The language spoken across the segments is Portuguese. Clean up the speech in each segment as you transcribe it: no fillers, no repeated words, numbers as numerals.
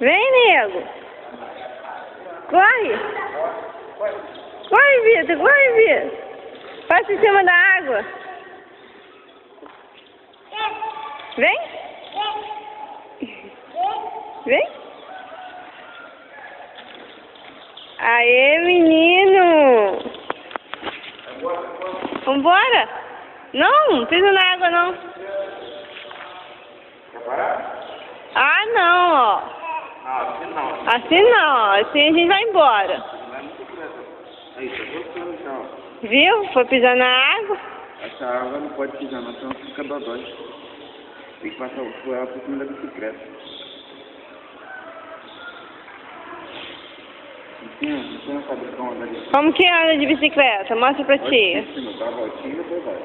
Vem, nego. Corre. Corre, Vitor. Corre, Vitor. Passa em cima da água. Vem. Vem. Aê, menino. Vambora. Não pisa na água, não. Quer parar? Ah, não, ó. Ah, assim não. Assim não, ó. Assim a gente vai embora. Não é muito pressa. Aí, tá gostando então. Viu? Foi pisar na água. Essa água não pode pisar, não, senão fica dodói. Tem que passar o ela por cima da bicicleta. Ensina a saber como andar de bicicleta. Como que anda de bicicleta? Mostra pra tia. Dá a voltinha e depois vai.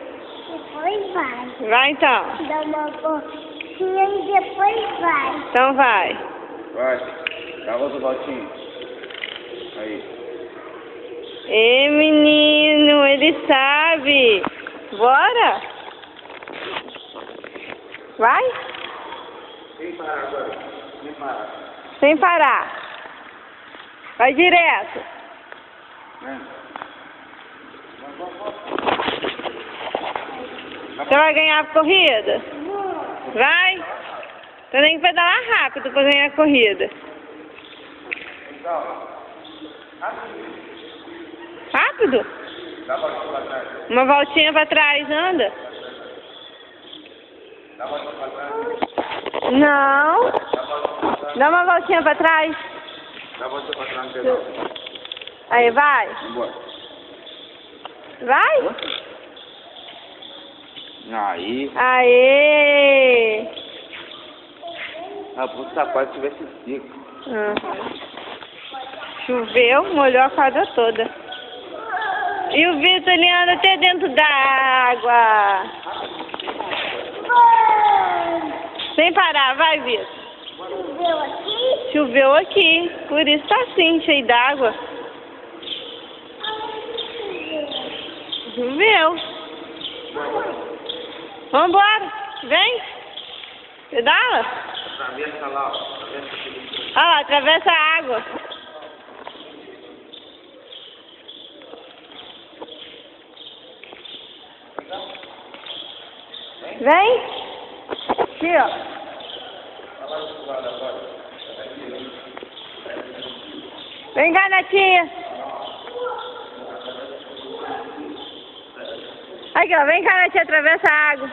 Depois vai. Vai então. Dá uma voltinha e depois vai. Então vai. Vai. Dá a outra voltinha. Aí. Ê, menino, ele sabe. Bora. Vai? Sem parar agora. Sem parar. Sem parar. Vai direto. Você vai ganhar a corrida? Vai? Você tem que pedalar rápido para ganhar a corrida. Rápido? Dá a voltinha pra trás. Uma voltinha para trás, anda. Dá a voltinha pra trás. Não. Dá uma voltinha para trás. Dá a voltinha pra trás no pedal. Aí, vai. Vambora. Vai? Aí. Aê! Ah, pro sapato tivesse seco. Choveu, molhou a quadra toda. E o Vitor, ele anda até dentro da água. Sem parar, vai, Vitor. Choveu aqui? Choveu aqui, por isso tá assim, cheio d'água. Choveu. Vambora, vem. Pedala. Atravessa lá, ó. Atravessa aquele. Olha lá, atravessa a água. Vem. Aqui, ó. Vem cá, Natinha. Aqui, ó. Vem cá, Natinha, atravessa a água.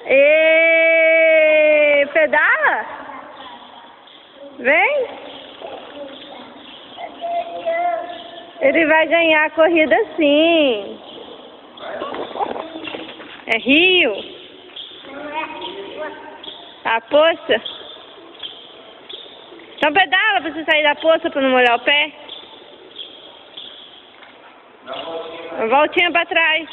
E pedala. Vem. Ele vai ganhar a corrida sim. É rio. A poça. Então pedala pra você sair da poça pra não molhar o pé. Uma voltinha pra trás.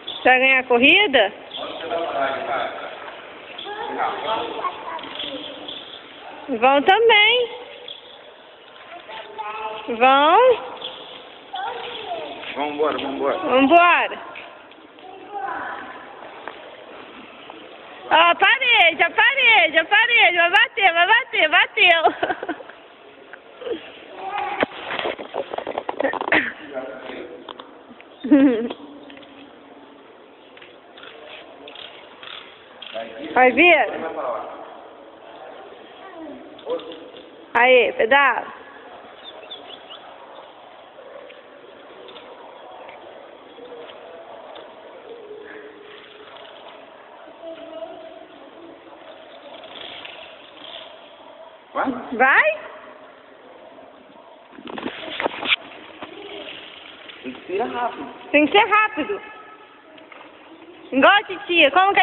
Você vai ganhar a corrida? Vão também. Vão. Vambora, vambora. Vambora. Ó, a parede, a parede, a parede. Vai bater, vai bater, bateu. Vai vir? Aí, pedala. Vai? Vai? Tem que ser rápido. Tem que ser rápido. Igual a titia. Como que